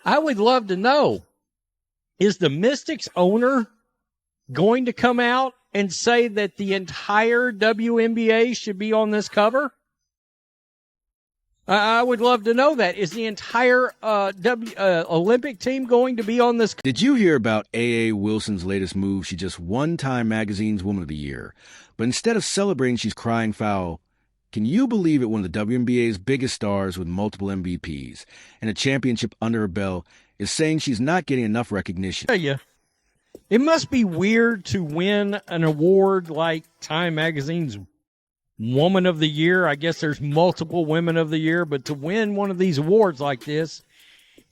I would love to know, is the Mystics owner going to come out and say that the entire WNBA should be on this cover? I would love to know that. Is the entire Olympic team going to be on this? Did you hear about A.A. Wilson's latest move? She just won Time Magazine's Woman of the Year. But instead of celebrating, she's crying foul. Can you believe it? One of the WNBA's biggest stars with multiple MVPs and a championship under her belt is saying she's not getting enough recognition. Yeah. It must be weird to win an award like Time Magazine's Woman of the Year. I guess there's multiple Women of the Year, but to win one of these awards like this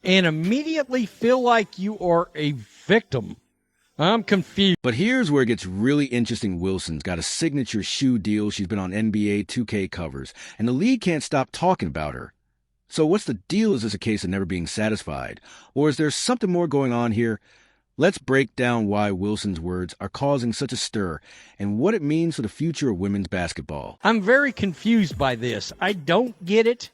and immediately feel like you are a victim, I'm confused. But here's where it gets really interesting. Wilson's got a signature shoe deal. She's been on NBA 2K covers, and the league can't stop talking about her. So what's the deal? Is this a case of never being satisfied? Or is there something more going on here? Let's break down why Wilson's words are causing such a stir and what it means for the future of women's basketball. I'm very confused by this. I don't get it.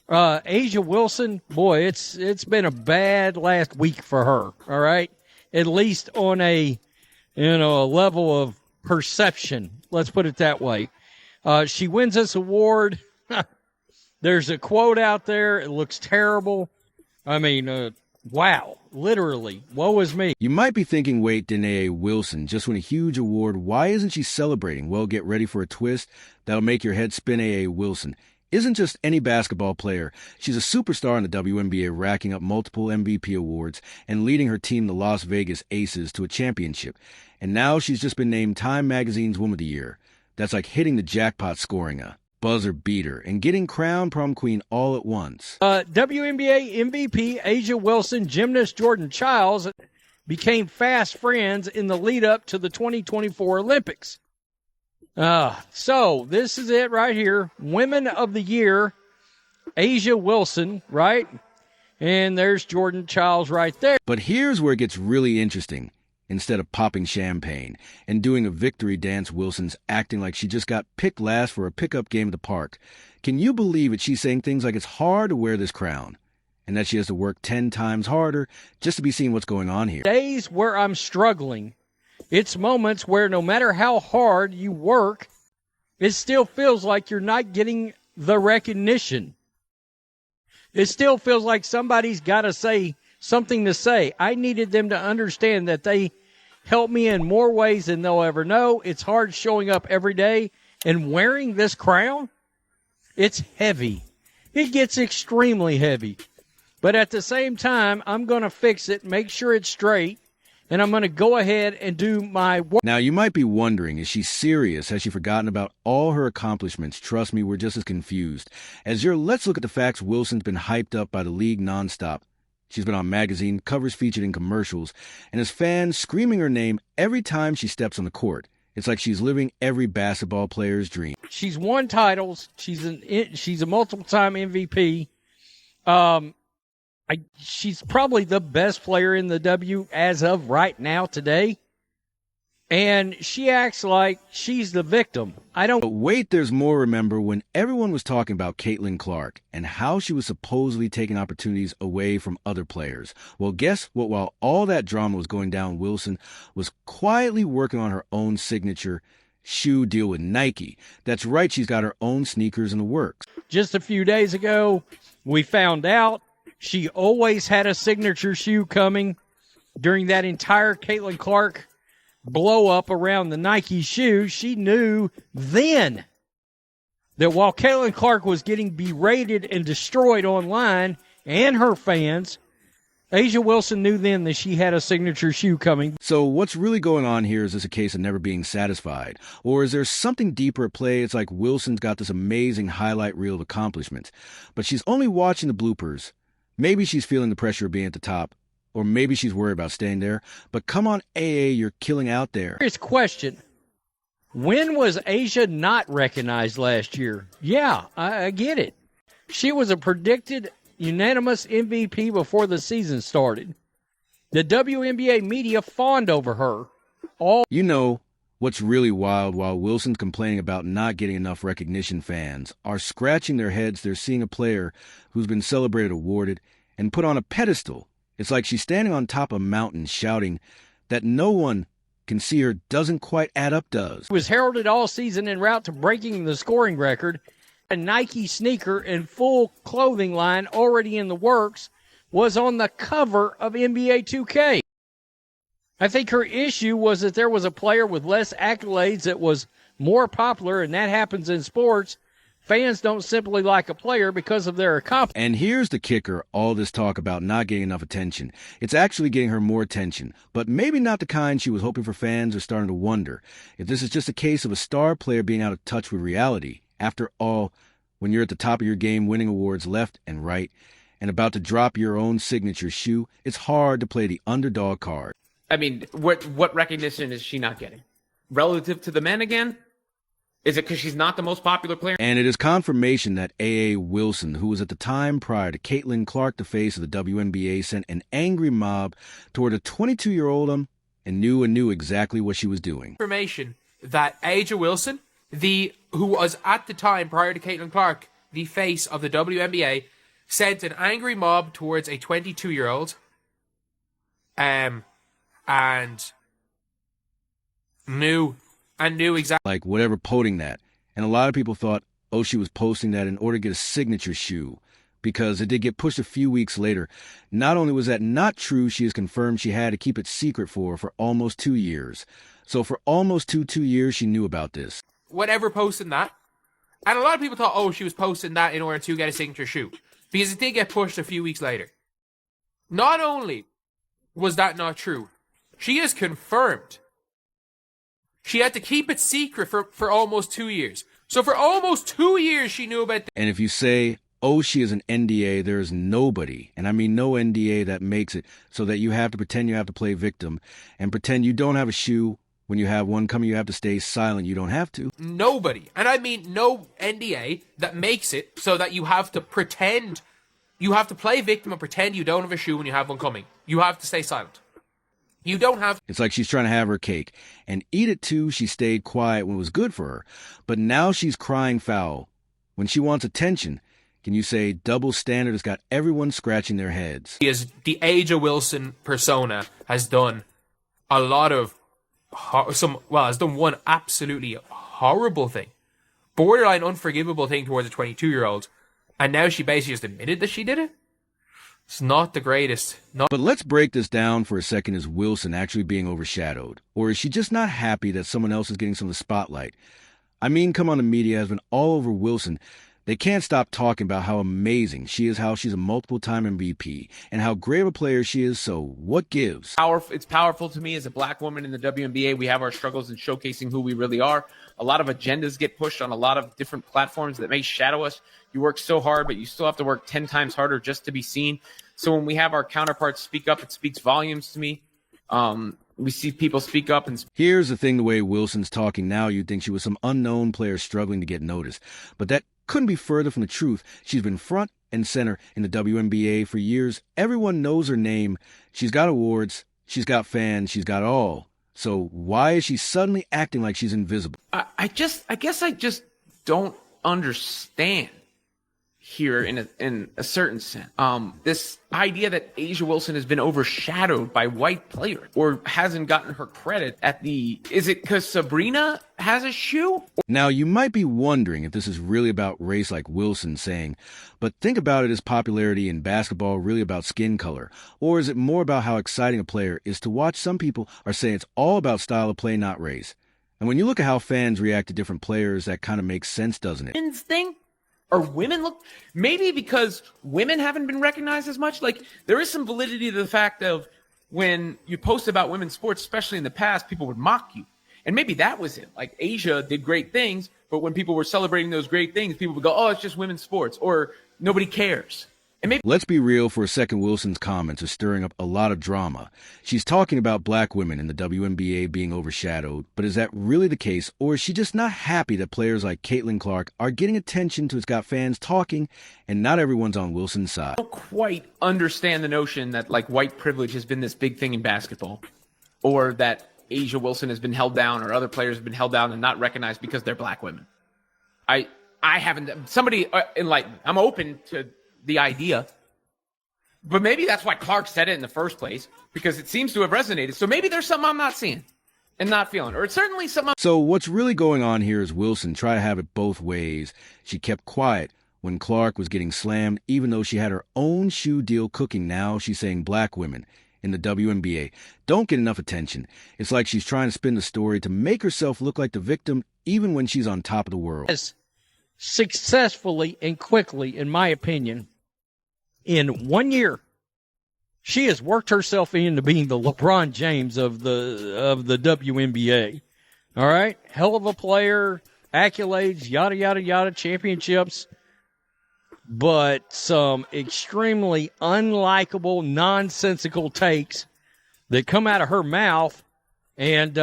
A'ja Wilson, boy, it's been a bad last week for her, all right? At least on a level of perception. Let's put it that way. She wins this award. There's a quote out there. It looks terrible. I mean, wow, literally, woe is me. You might be thinking, wait, didn't A.A. Wilson just win a huge award? Why isn't she celebrating? Well, get ready for a twist that'll make your head spin. A.A. Wilson isn't just any basketball player. She's a superstar in the WNBA, racking up multiple MVP awards and leading her team, the Las Vegas Aces, to a championship. And now she's just been named Time Magazine's Woman of the Year. That's like hitting the jackpot, scoring a buzzer beater, and getting crowned prom queen all at once. WNBA MVP A'ja Wilson, gymnast Jordan Childs became fast friends in the lead up to the 2024 Olympics. So this is it right here. Women of the Year, A'ja Wilson, right? And there's Jordan Childs right there. But here's where it gets really interesting. Instead of popping champagne and doing a victory dance, Wilson's acting like she just got picked last for a pickup game at the park. Can you believe it? She's saying things like it's hard to wear this crown and that she has to work 10 times harder just to be seeing what's going on here. Days where I'm struggling, it's moments where no matter how hard you work, it still feels like you're not getting the recognition. It still feels like somebody's got to say something to say. I needed them to understand that they help me in more ways than they'll ever know. It's hard showing up every day and wearing this crown. It's heavy. It gets extremely heavy. But at the same time, I'm going to fix it, make sure it's straight, and I'm going to go ahead and do my work. Now, you might be wondering, is she serious? Has she forgotten about all her accomplishments? Trust me, we're just as confused. Let's look at the facts. Wilson's been hyped up by the league nonstop. She's been on magazine covers, featured in commercials, and has fans screaming her name every time she steps on the court. It's like she's living every basketball player's dream. She's won titles. She's a multiple-time MVP. She's probably the best player in the W as of right now today. And she acts like she's the victim. But wait, there's more. Remember when everyone was talking about Caitlin Clark and how she was supposedly taking opportunities away from other players? Well, guess what? While all that drama was going down, Wilson was quietly working on her own signature shoe deal with Nike. That's right, she's got her own sneakers in the works. Just a few days ago, we found out she always had a signature shoe coming. During that entire Caitlin Clark blow up around the Nike shoe, she knew then that while Caitlin Clark was getting berated and destroyed online and her fans, A'ja Wilson knew then that she had a signature shoe coming. So what's really going on here? Is this a case of never being satisfied? Or is there something deeper at play? It's like Wilson's got this amazing highlight reel of accomplishments, but she's only watching the bloopers. Maybe she's feeling the pressure of being at the top. Or maybe she's worried about staying there. But come on, AA, you're killing out there. Here's a question. When was A'ja not recognized last year? Yeah, I get it. She was a predicted unanimous MVP before the season started. The WNBA media fawned over her. You know what's really wild? While Wilson's complaining about not getting enough recognition, fans are scratching their heads. They're seeing a player who's been celebrated, awarded, and put on a pedestal It's like she's standing on top of a mountain shouting that no one can see her doesn't quite add up does. Was heralded all season en route to breaking the scoring record. A Nike sneaker and full clothing line already in the works was on the cover of NBA 2K. I think her issue was that there was a player with less accolades that was more popular, and that happens in sports. Fans don't simply like a player because of their accomplishments. And here's the kicker, all this talk about not getting enough attention. It's actually getting her more attention, but maybe not the kind she was hoping for. Fans are starting to wonder if this is just a case of a star player being out of touch with reality. After all, when you're at the top of your game winning awards left and right and about to drop your own signature shoe, it's hard to play the underdog card. I mean, what recognition is she not getting? Relative to the men again? Is it because she's not the most popular player? And it is confirmation that A.A. Wilson, who was at the time prior to Caitlin Clark, the face of the WNBA, sent an angry mob toward a 22-year-old and knew exactly what she was doing. Information that A'ja Wilson, who was at the time prior to Caitlin Clark, the face of the WNBA, sent an angry mob towards a 22-year-old, and knew exactly, like whatever posting that. And a lot of people thought, oh, she was posting that in order to get a signature shoe, because it did get pushed a few weeks later. Not only was that not true, she has confirmed she had to keep it secret for almost 2 years. So for almost two years, she knew about this. Whatever posting that. And a lot of people thought, oh, she was posting that in order to get a signature shoe, because it did get pushed a few weeks later. Not only was that not true, she is confirmed she had to keep it secret for almost 2 years. So for almost 2 years, she knew about this. And if you say, oh, she is an NDA, there is nobody, and I mean no NDA, that makes it so that you have to pretend you have to play victim and pretend you don't have a shoe. When you have one coming, you have to stay silent. You don't have to. Nobody. And I mean no NDA that makes it so that you have to pretend, you have to play victim and pretend you don't have a shoe when you have one coming. You have to stay silent. You don't have... It's like she's trying to have her cake and eat it too. She stayed quiet when it was good for her, but now she's crying foul. When she wants attention, can you say double standard has got everyone scratching their heads? The A'ja Wilson persona has done a lot of has done one absolutely horrible thing, borderline unforgivable thing towards a 22-year-old, and now she basically just admitted that she did it. It's not the greatest. But let's break this down for a second. Is Wilson actually being overshadowed? Or is she just not happy that someone else is getting some of the spotlight? I mean, come on, the media has been all over Wilson. They can't stop talking about how amazing she is, how she's a multiple-time MVP, and how great of a player she is, so what gives? It's powerful to me as a black woman in the WNBA. We have our struggles in showcasing who we really are. A lot of agendas get pushed on a lot of different platforms that may shadow us. You work so hard, but you still have to work 10 times harder just to be seen. So when we have our counterparts speak up, it speaks volumes to me. We see people speak up. And here's the thing, the way Wilson's talking now, you'd think she was some unknown player struggling to get noticed. But that couldn't be further from the truth. She's been front and center in the WNBA for years. Everyone knows her name. She's got awards. She's got fans. She's got all. So why is she suddenly acting like she's invisible? I guess I just don't understand here in a certain sense. This idea that A'ja Wilson has been overshadowed by white players or hasn't gotten her credit is it because Sabrina has a shoe? Now, you might be wondering if this is really about race like Wilson saying, but think about it, as popularity in basketball really about skin color? Or is it more about how exciting a player is to watch? Some people are saying it's all about style of play, not race. And when you look at how fans react to different players, that kind of makes sense, doesn't it? Women's thing? Or women look, maybe because women haven't been recognized as much. Like, there is some validity to the fact of when you post about women's sports, especially in the past, people would mock you. And maybe that was it. Like, A'ja did great things, but when people were celebrating those great things, people would go, oh, it's just women's sports, or nobody cares. And maybe. Let's be real for a second. Wilson's comments are stirring up a lot of drama. She's talking about black women in the WNBA being overshadowed, but is that really the case? Or is she just not happy that players like Caitlin Clark are getting attention to? It's got fans talking, and not everyone's on Wilson's side. I don't quite understand the notion that, like, white privilege has been this big thing in basketball, or that A'ja Wilson has been held down, or other players have been held down and not recognized because they're black women. I haven't. Somebody enlighten me. I'm open to the idea, But maybe that's why Clark said it in the first place, because it seems to have resonated. So maybe there's something I'm not seeing and not feeling, or it's certainly something. So what's really going on here is Wilson tried to have it both ways. She kept quiet when Clark was getting slammed, even though she had her own shoe deal cooking. Now she's saying black women in the WNBA don't get enough attention. It's like she's trying to spin the story to make herself look like the victim, even when she's on top of the world. As successfully and quickly, in my opinion, in 1 year, she has worked herself into being the LeBron James of the WNBA. All right? Hell of a player, accolades, yada, yada, yada, championships, but some extremely unlikable, nonsensical takes that come out of her mouth, and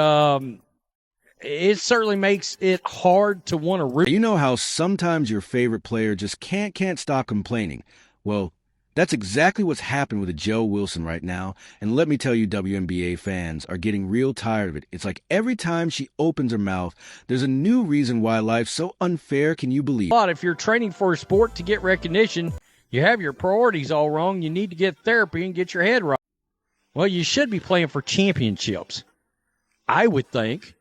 it certainly makes it hard to want to root. You know how sometimes your favorite player just can't stop complaining? Well, that's exactly what's happened with Joe Wilson right now, and let me tell you, WNBA fans are getting real tired of it. It's like every time she opens her mouth, there's a new reason why life's so unfair. Can you believe? If you're training for a sport to get recognition, you have your priorities all wrong. You need to get therapy and get your head right. Well, you should be playing for championships, I would think.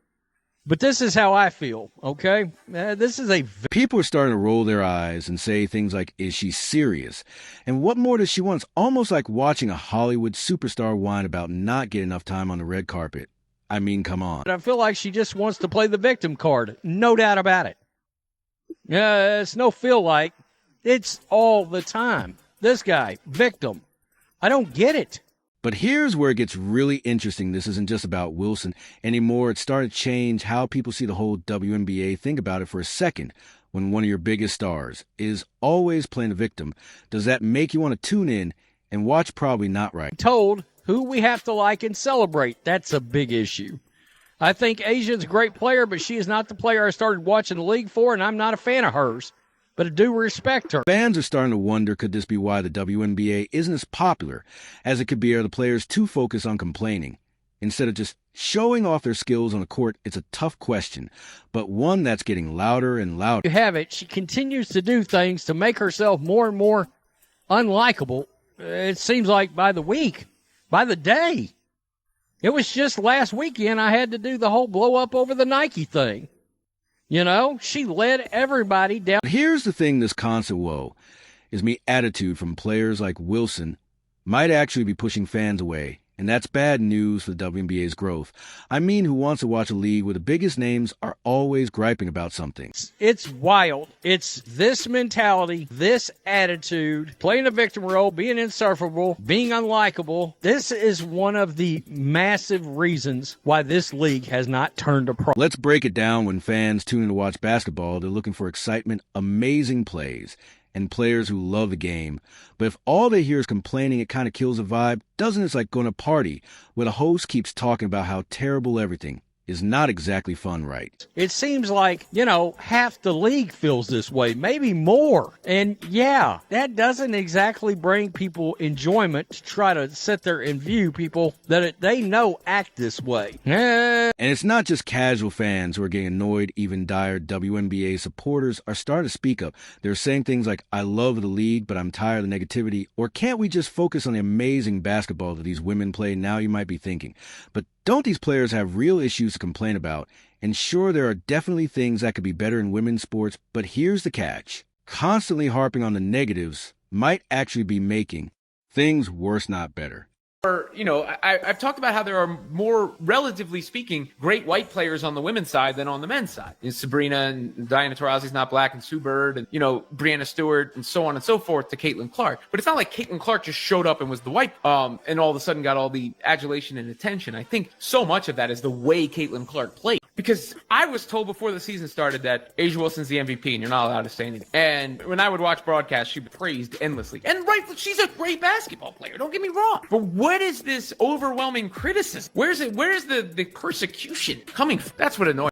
But this is how I feel, okay? This is a... People are starting to roll their eyes and say things like, is she serious? And what more does she want? It's almost like watching a Hollywood superstar whine about not getting enough time on the red carpet. I mean, come on. I feel like she just wants to play the victim card. No doubt about it. It's no feel like. It's all the time. This guy, victim. I don't get it. But here's where it gets really interesting. This isn't just about Wilson anymore. It started to change how people see the whole WNBA. Think about it for a second. When one of your biggest stars is always playing the victim, does that make you want to tune in and watch? Probably not, right? Told who we have to like and celebrate. That's a big issue. I think Asia's a great player, but she is not the player I started watching the league for, and I'm not a fan of hers. But I do respect her. Fans are starting to wonder, could this be why the WNBA isn't as popular as it could be? Are the players too focused on complaining instead of just showing off their skills on the court? It's a tough question, but one that's getting louder and louder. You have it. She continues to do things to make herself more and more unlikable. It seems like by the week, by the day. It was just last weekend I had to do the whole blow up over the Nike thing. You know, she led everybody down. Here's the thing, this constant woe is me attitude from players like Wilson might actually be pushing fans away. And that's bad news for the WNBA's growth. I mean, who wants to watch a league where the biggest names are always griping about something? It's wild. It's this mentality, this attitude, playing a victim role, being insufferable, being unlikable. This is one of the massive reasons why this league has not turned a pro. Let's break it down. When fans tune in to watch basketball, they're looking for excitement, amazing plays, and players who love the game. But if all they hear is complaining, it kind of kills the vibe, doesn't it? It's like going to a party where the host keeps talking about how terrible everything is. Not exactly fun, right? It seems like, half the league feels this way, maybe more. And yeah, that doesn't exactly bring people enjoyment to try to sit there and view people that they know act this way. And it's not just casual fans who are getting annoyed. Even dire WNBA supporters are starting to speak up. They're saying things like, I love the league, but I'm tired of the negativity. Or can't we just focus on the amazing basketball that these women play? Now you might be thinking, but don't these players have real issues to complain about? And sure, there are definitely things that could be better in women's sports, but here's the catch. Constantly harping on the negatives might actually be making things worse, not better. I've talked about how there are more, relatively speaking, great white players on the women's side than on the men's side. Sabrina and Diana Taurasi's not black, and Sue Bird, and, Brianna Stewart, and so on and so forth, to Caitlin Clark. But it's not like Caitlin Clark just showed up and was the white, and all of a sudden got all the adulation and attention. I think so much of that is the way Caitlin Clark played. Because I was told before the season started that A'ja Wilson's the MVP and you're not allowed to say anything. And when I would watch broadcasts, she was praised endlessly. And right, she's a great basketball player, don't get me wrong. But what is this overwhelming criticism? Where's the persecution coming from? That's what annoys me.